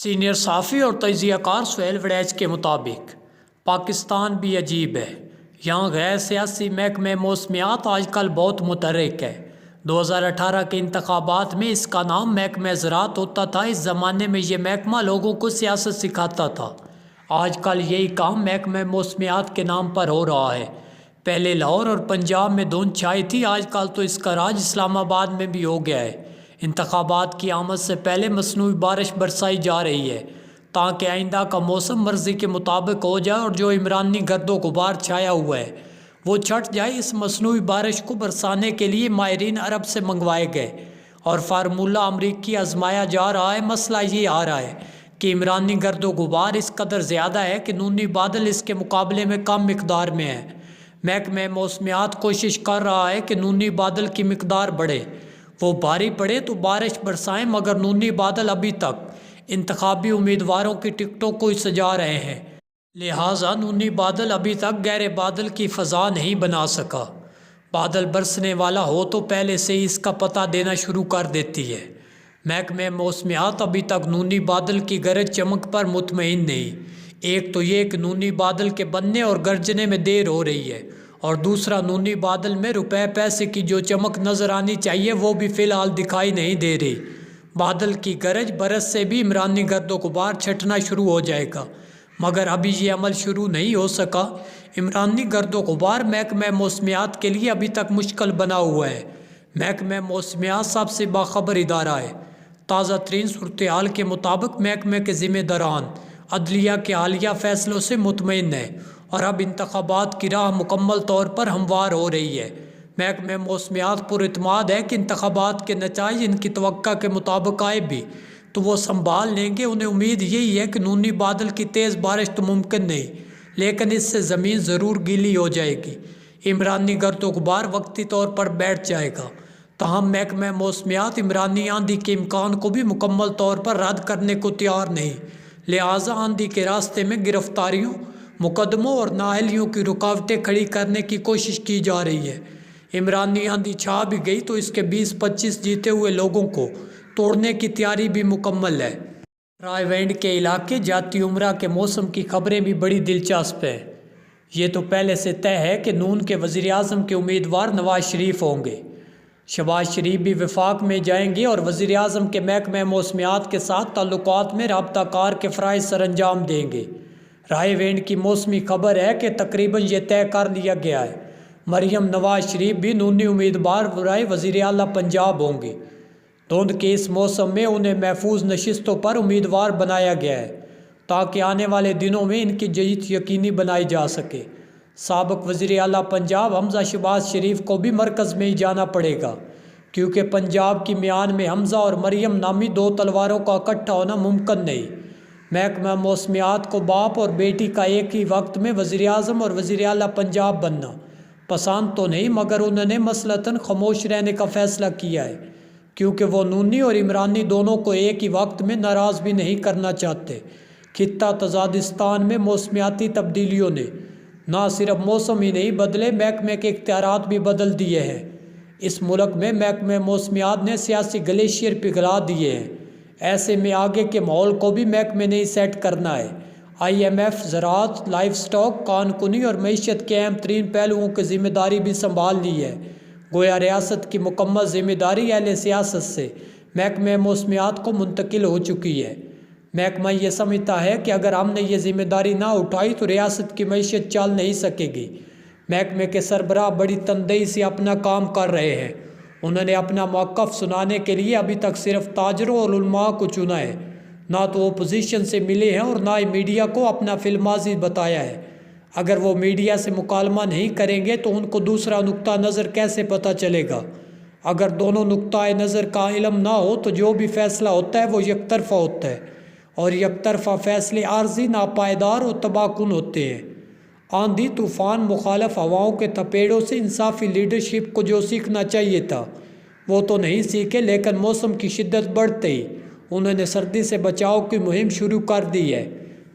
Senior صحافی اور تجزیہ کار سہیل وڑیچ کے مطابق پاکستان بھی عجیب ہے، یہاں غیر سیاسی محکمہ موسمیات آج کل بہت متحرک ہے۔ 2018 کے انتخابات میں اس کا نام محکمہ زراعت ہوتا تھا۔ اس زمانے میں یہ محکمہ لوگوں کو سیاست سکھاتا تھا۔ آج کل یہی کام محکمہ موسمیات کے نام پر ہو رہا ہے۔ پہلے لاہور اور پنجاب میں دھند چھائی تھی، آج کل تو اس کا راج اسلام آباد میں بھی ہو گیا ہے۔ انتخابات کی آمد سے پہلے مصنوعی بارش برسائی جا رہی ہے تاکہ آئندہ کا موسم مرضی کے مطابق ہو جائے اور جو عمرانی گرد و غبار چھایا ہوا ہے وہ چھٹ جائے۔ اس مصنوعی بارش کو برسانے کے لیے ماہرین عرب سے منگوائے گئے اور فارمولہ امریکی آزمایا جا رہا ہے۔ مسئلہ یہ آ رہا ہے کہ عمرانی گرد و غبار اس قدر زیادہ ہے کہ نونی بادل اس کے مقابلے میں کم مقدار میں ہے۔ محکمہ موسمیات کوشش کر رہا ہے کہ نونی بادل کی مقدار بڑھے، وہ بھاری پڑے تو بارش برسائیں، مگر نونی بادل ابھی تک انتخابی امیدواروں کی ٹکٹوں کو سجا رہے ہیں، لہٰذا نونی بادل ابھی تک گہرے بادل کی فضا نہیں بنا سکا۔ بادل برسنے والا ہو تو پہلے سے ہی اس کا پتہ دینا شروع کر دیتی ہے۔ محکمہ موسمیات ابھی تک نونی بادل کی گرج چمک پر مطمئن نہیں۔ ایک تو یہ کہ نونی بادل کے بننے اور گرجنے میں دیر ہو رہی ہے، اور دوسرا نونی بادل میں روپے پیسے کی جو چمک نظر آنی چاہیے وہ بھی فی الحال دکھائی نہیں دے رہی۔ بادل کی گرج برس سے بھی عمرانی گرد و غبار چھٹنا شروع ہو جائے گا، مگر ابھی یہ عمل شروع نہیں ہو سکا۔ عمرانی گرد و غبار محکمہ موسمیات کے لیے ابھی تک مشکل بنا ہوا ہے۔ محکمہ موسمیات سب سے باخبر ادارہ ہے۔ تازہ ترین صورتحال کے مطابق محکمہ کے ذمہ داران عدلیہ کے حالیہ فیصلوں سے مطمئن ہیں اور اب انتخابات کی راہ مکمل طور پر ہموار ہو رہی ہے۔ محکمہ موسمیات پر اعتماد ہے کہ انتخابات کے نتائج ان کی توقع کے مطابق آئے بھی تو وہ سنبھال لیں گے۔ انہیں امید یہی ہے کہ نونی بادل کی تیز بارش تو ممکن نہیں، لیکن اس سے زمین ضرور گیلی ہو جائے گی۔ عمرانی گرد و غبار وقتی طور پر بیٹھ جائے گا، تاہم محکمہ موسمیات عمرانی آندھی کے امکان کو بھی مکمل طور پر رد کرنے کو تیار نہیں، لہٰذا آندھی کے راستے میں گرفتاریوں، مقدموں اور نااہلیوں کی رکاوٹیں کھڑی کرنے کی کوشش کی جا رہی ہے۔ عمرانی آندھی چھا بھی گئی تو اس کے 20-25 جیتے ہوئے لوگوں کو توڑنے کی تیاری بھی مکمل ہے۔ رائے وینڈ کے علاقے جاتی عمرہ کے موسم کی خبریں بھی بڑی دلچسپ ہیں۔ یہ تو پہلے سے طے ہے کہ نون کے وزیر اعظم کے امیدوار نواز شریف ہوں گے۔ شہباز شریف بھی وفاق میں جائیں گے اور وزیر اعظم کے محکمہ موسمیات کے ساتھ تعلقات میں رابطہ کار کے فرائض سر انجام دیں گے۔ رائے وینڈ کی موسمی خبر ہے کہ تقریباً یہ طے کر لیا گیا ہے، مریم نواز شریف بھی نونی امیدوار برائے وزیر اعلیٰ پنجاب ہوں گے۔ دھند کے اس موسم میں انہیں محفوظ نشستوں پر امیدوار بنایا گیا ہے تاکہ آنے والے دنوں میں ان کی جیت یقینی بنائی جا سکے۔ سابق وزیر اعلیٰ پنجاب حمزہ شہباز شریف کو بھی مرکز میں ہی جانا پڑے گا، کیونکہ پنجاب کی میان میں حمزہ اور مریم نامی دو تلواروں کا اکٹھا ہونا ممکن نہیں۔ محکمہ موسمیات کو باپ اور بیٹی کا ایک ہی وقت میں وزیر اعظم اور وزیر اعلیٰ پنجاب بننا پسند تو نہیں، مگر انہوں نے مثلاً خاموش رہنے کا فیصلہ کیا ہے، کیونکہ وہ نونی اور عمرانی دونوں کو ایک ہی وقت میں ناراض بھی نہیں کرنا چاہتے۔ خطہ تاجکستان میں موسمیاتی تبدیلیوں نے نہ صرف موسم ہی نہیں بدلے، محکمے کے اختیارات بھی بدل دیے ہیں۔ اس ملک میں محکمہ موسمیات نے سیاسی گلیشیئر پگھلا دیے ہیں، ایسے میں آگے کے ماحول کو بھی محکمے نے ہی سیٹ کرنا ہے۔ IMF زراعت، لائف سٹاک، کان کنی اور معیشت کے اہم ترین پہلوؤں کی ذمہ داری بھی سنبھال لی ہے۔ گویا ریاست کی مکمل ذمہ داری اہل سیاست سے محکمہ موسمیات کو منتقل ہو چکی ہے۔ محکمہ یہ سمجھتا ہے کہ اگر ہم نے یہ ذمہ داری نہ اٹھائی تو ریاست کی معیشت چل نہیں سکے گی۔ محکمے کے سربراہ بڑی تندئی سے اپنا کام کر رہے ہیں۔ انہوں نے اپنا موقف سنانے کے لیے ابھی تک صرف تاجروں اور علماء کو چنا ہے، نہ تو اپوزیشن سے ملے ہیں اور نہ ہی میڈیا کو اپنا فی الماضی بتایا ہے۔ اگر وہ میڈیا سے مکالمہ نہیں کریں گے تو ان کو دوسرا نقطہ نظر کیسے پتہ چلے گا؟ اگر دونوں نقطۂ نظر کا علم نہ ہو تو جو بھی فیصلہ ہوتا ہے وہ یک طرفہ ہوتا ہے، اور یک طرفہ فیصلے عارضی، ناپائیدار اور تباہ کن ہوتے ہیں۔ آندھی، طوفان، مخالف ہواؤں کے تھپیڑوں سے انصافی لیڈرشپ کو جو سیکھنا چاہیے تھا وہ تو نہیں سیکھے، لیکن موسم کی شدت بڑھتے ہی انہوں نے سردی سے بچاؤ کی مہم شروع کر دی ہے۔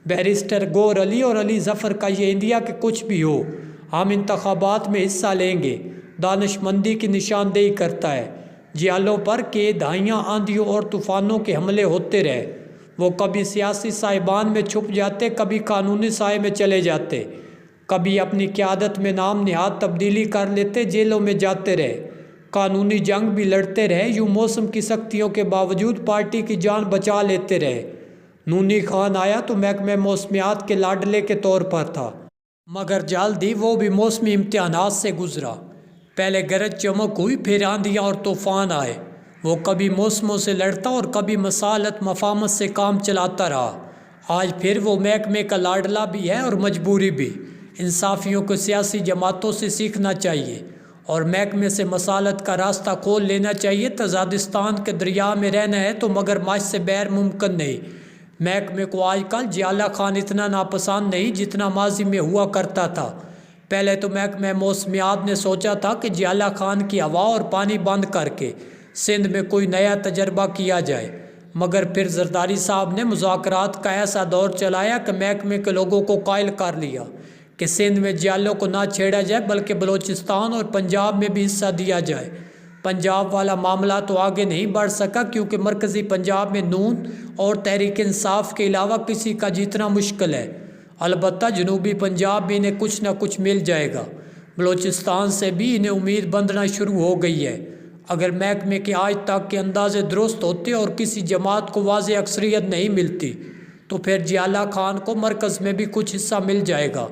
بیرسٹر گور علی اور علی ظفر کا یہ انڈیا کے کچھ بھی ہو ہم انتخابات میں حصہ لیں گے دانش مندی کی نشاندہی کرتا ہے۔ جیالوں پر کہ دہائیاں آندھیوں اور طوفانوں کے حملے ہوتے رہے، وہ کبھی سیاسی صاحبان میں چھپ جاتے، کبھی قانونی سائے میں چلے جاتے، کبھی اپنی قیادت میں نام نہاد تبدیلی کر لیتے، جیلوں میں جاتے رہے، قانونی جنگ بھی لڑتے رہے، یوں موسم کی سختیوں کے باوجود پارٹی کی جان بچا لیتے رہے۔ نونی خان آیا تو محکمہ موسمیات کے لاڈلے کے طور پر تھا، مگر جلد ہی وہ بھی موسمی امتحانات سے گزرا۔ پہلے گرج چمک ہوئی، پھر آندھیاں اور طوفان آئے۔ وہ کبھی موسموں سے لڑتا اور کبھی مصالحت مفاہمت سے کام چلاتا رہا۔ آج پھر وہ محکمے کا لاڈلا بھی ہے اور مجبوری بھی۔ انصافیوں کو سیاسی جماعتوں سے سیکھنا چاہیے اور محکمے سے مصالحت کا راستہ کھول لینا چاہیے۔ تضادستان کے دریا میں رہنا ہے تو مگر مجھ سے بیر ممکن نہیں۔ محکمے کو آج کل جیالہ خان اتنا ناپسند نہیں جتنا ماضی میں ہوا کرتا تھا۔ پہلے تو محکمہ موسمیات نے سوچا تھا کہ جیالہ خان کی ہوا اور پانی بند کر کے سندھ میں کوئی نیا تجربہ کیا جائے، مگر پھر زرداری صاحب نے مذاکرات کا ایسا دور چلایا کہ محکمے کے لوگوں کو قائل کر لیا کہ سندھ میں جیالوں کو نہ چھیڑا جائے بلکہ بلوچستان اور پنجاب میں بھی حصہ دیا جائے۔ پنجاب والا معاملہ تو آگے نہیں بڑھ سکا کیونکہ مرکزی پنجاب میں نون اور تحریک انصاف کے علاوہ کسی کا جیتنا مشکل ہے۔ البتہ جنوبی پنجاب میں انہیں کچھ نہ کچھ مل جائے گا۔ بلوچستان سے بھی انہیں امید بندھنا شروع ہو گئی ہے۔ اگر محکمے کے آج تک کے اندازے درست ہوتے اور کسی جماعت کو واضح اکثریت نہیں ملتی تو پھر جیالہ خان کو مرکز میں بھی کچھ حصہ مل جائے گا۔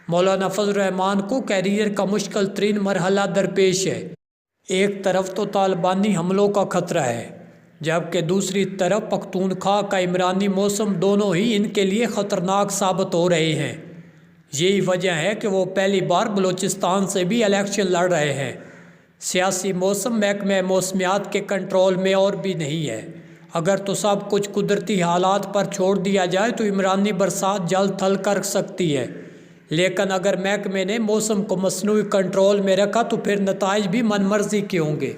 مولانا فضل الرحمان کو کیریئر کا مشکل ترین مرحلہ درپیش ہے۔ ایک طرف تو طالبانی حملوں کا خطرہ ہے جبکہ دوسری طرف پختونخوا کا عمرانی موسم، دونوں ہی ان کے لیے خطرناک ثابت ہو رہے ہیں۔ یہی وجہ ہے کہ وہ پہلی بار بلوچستان سے بھی الیکشن لڑ رہے ہیں۔ سیاسی موسم محکمہ موسمیات کے کنٹرول میں اور بھی نہیں ہے۔ اگر تو سب کچھ قدرتی حالات پر چھوڑ دیا جائے تو عمرانی برسات جلد تھل کر سکتی ہے، لیکن اگر محکمے نے موسم کو مصنوعی کنٹرول میں رکھا تو پھر نتائج بھی من مرضی کے ہوں گے۔